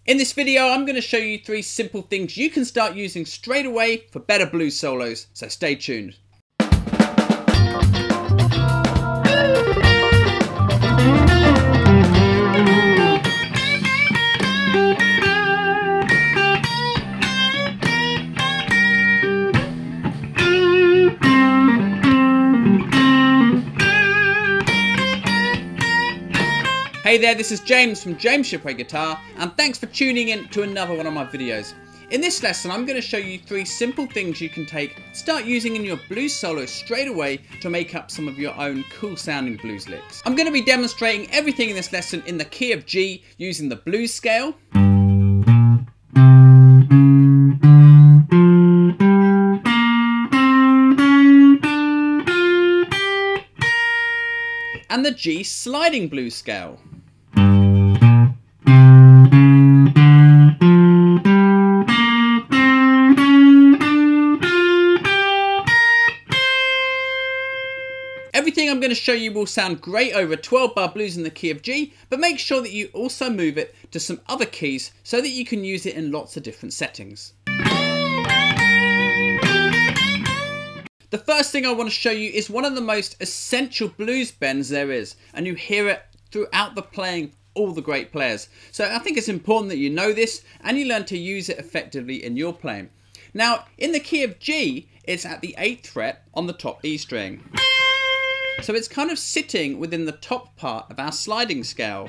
In this video, I'm going to show you 3 simple things you can start using straight away for better blues solos, so stay tuned. Hey there, this is James from James Should Play Guitar, and thanks for tuning in to another one of my videos. In this lesson, I'm going to show you 3 simple things you can start using in your blues solo straight away to make up some of your own cool sounding blues licks. I'm going to be demonstrating everything in this lesson in the key of G using the blues scale, and the G sliding blues scale. Everything I'm going to show you will sound great over 12-bar blues in the key of G, but make sure that you also move it to some other keys so that you can use it in lots of different settings. The first thing I want to show you is one of the most essential blues bends there is, and you hear it throughout the playing of all the great players. So I think it's important that you know this and you learn to use it effectively in your playing. Now, in the key of G, it's at the 8th fret on the top E string. So it's kind of sitting within the top part of our sliding scale.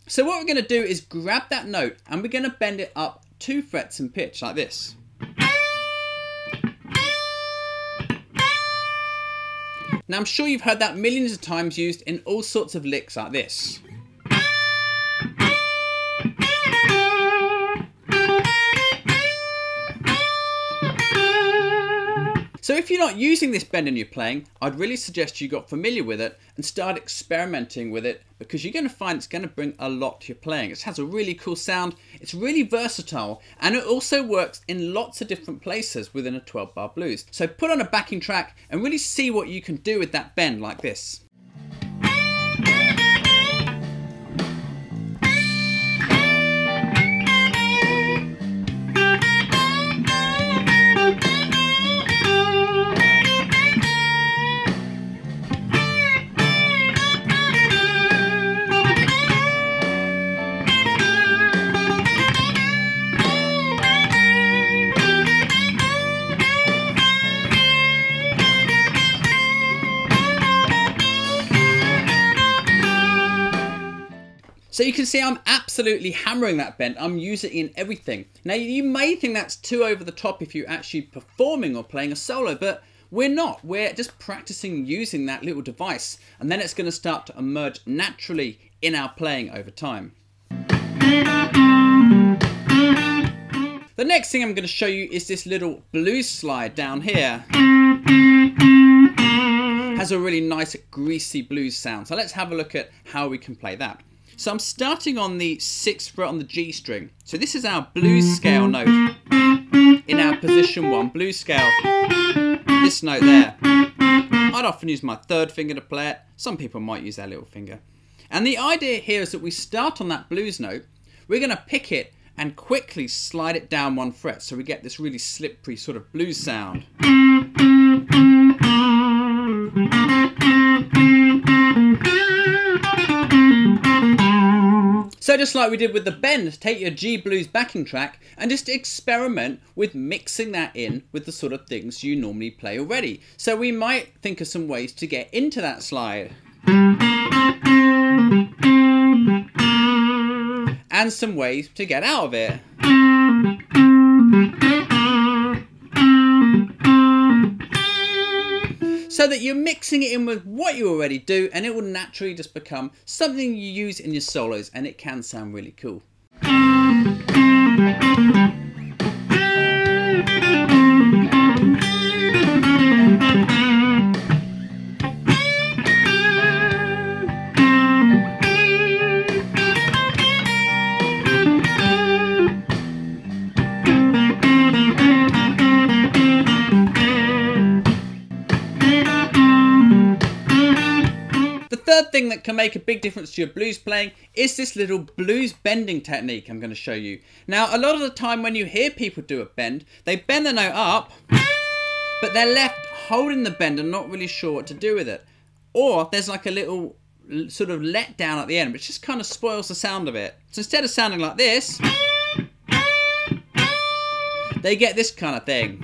So what we're going to do is grab that note and we're going to bend it up 2 frets in pitch like this. Now I'm sure you've heard that millions of times used in all sorts of licks like this. So if you're not using this bend in your playing, I'd really suggest you got familiar with it and start experimenting with it, because you're going to find it's going to bring a lot to your playing. It has a really cool sound, it's really versatile, and it also works in lots of different places within a 12-bar blues. So put on a backing track and really see what you can do with that bend like this. So you can see I'm absolutely hammering that bend. I'm using it in everything. Now you may think that's too over the top if you're actually performing or playing a solo, but we're not. We're just practicing using that little device, and then it's going to start to emerge naturally in our playing over time. The next thing I'm going to show you is this little blues slide down here. Has a really nice greasy blues sound. So let's have a look at how we can play that. So I'm starting on the 6th fret on the G string. So this is our blues scale note in our position 1 blues scale. This note there. I'd often use my 3rd finger to play it. Some people might use their little finger. And the idea here is that we start on that blues note. We're going to pick it and quickly slide it down 1 fret. So we get this really slippery sort of blues sound. So just like we did with the bend, take your G blues backing track and just experiment with mixing that in with the sort of things you normally play already. So we might think of some ways to get into that slide. And some ways to get out of it. So that you're mixing it in with what you already do, and it will naturally just become something you use in your solos, and it can sound really cool. third thing that can make a big difference to your blues playing is this little blues bending technique I'm going to show you. Now, a lot of the time when you hear people do a bend, they bend the note up, but they're left holding the bend and not really sure what to do with it. Or there's like a little sort of let down at the end, which just kind of spoils the sound of it. So instead of sounding like this, they get this kind of thing.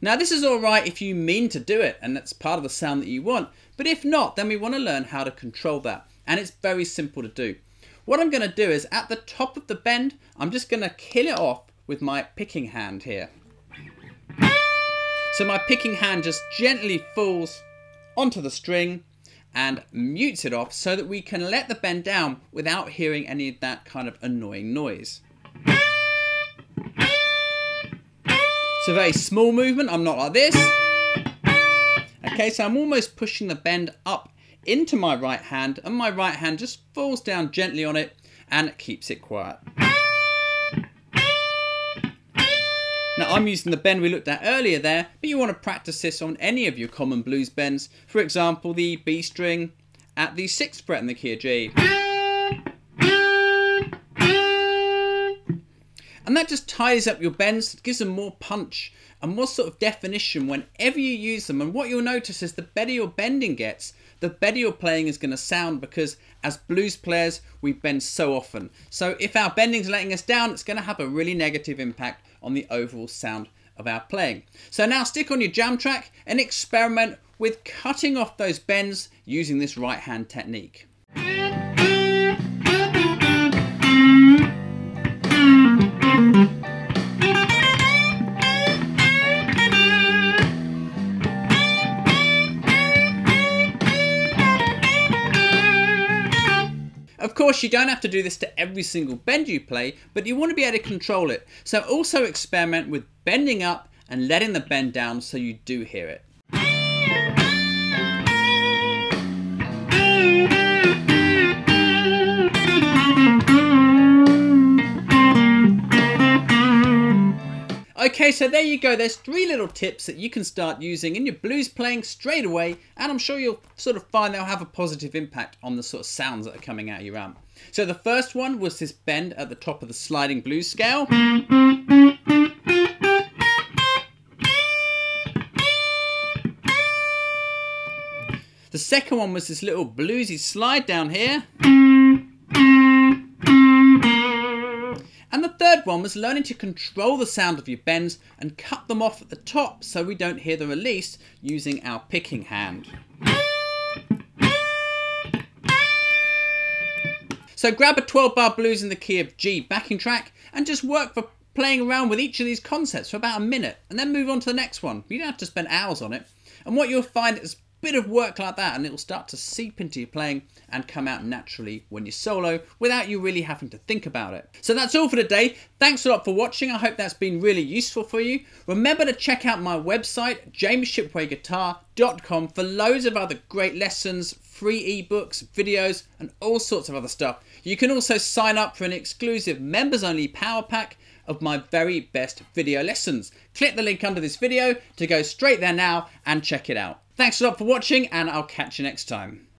Now this is alright if you mean to do it and that's part of the sound that you want, but if not, then we want to learn how to control that, and it's very simple to do. What I'm going to do is at the top of the bend, I'm just going to kill it off with my picking hand here. So my picking hand just gently falls onto the string and mutes it off so that we can let the bend down without hearing any of that kind of annoying noise. It's a very small movement, I'm not like this. Okay, so I'm almost pushing the bend up into my right hand, and my right hand just falls down gently on it and keeps it quiet. Now I'm using the bend we looked at earlier there, but you want to practice this on any of your common blues bends. For example, the B string at the 6th fret in the key of G. And that just ties up your bends, gives them more punch and more sort of definition whenever you use them. And what you'll notice is the better your bending gets, the better your playing is going to sound, because as blues players, we bend so often. So if our bending's letting us down, it's going to have a really negative impact on the overall sound of our playing. So now stick on your jam track and experiment with cutting off those bends using this right hand technique. Of course, you don't have to do this to every single bend you play, but you want to be able to control it. So also experiment with bending up and letting the bend down so you do hear it. Okay, so there you go. There's 3 little tips that you can start using in your blues playing straight away, and I'm sure you'll sort of find they'll have a positive impact on the sort of sounds that are coming out of your amp. So the first one was this bend at the top of the sliding blues scale. The second one was this little bluesy slide down here. And the third one was learning to control the sound of your bends and cut them off at the top so we don't hear the release using our picking hand. So grab a 12-bar blues in the key of G backing track and just work for playing around with each of these concepts for about a minute and then move on to the next one. You don't have to spend hours on it. And what you'll find is bit of work like that and it will start to seep into your playing and come out naturally when you solo without you really having to think about it. So that's all for today. Thanks a lot for watching. I hope that's been really useful for you. Remember to check out my website, jamesshipwayguitar.com, for loads of other great lessons, free ebooks, videos and all sorts of other stuff. You can also sign up for an exclusive members only power pack of my very best video lessons. Click the link under this video to go straight there now and check it out. Thanks a lot for watching, and I'll catch you next time.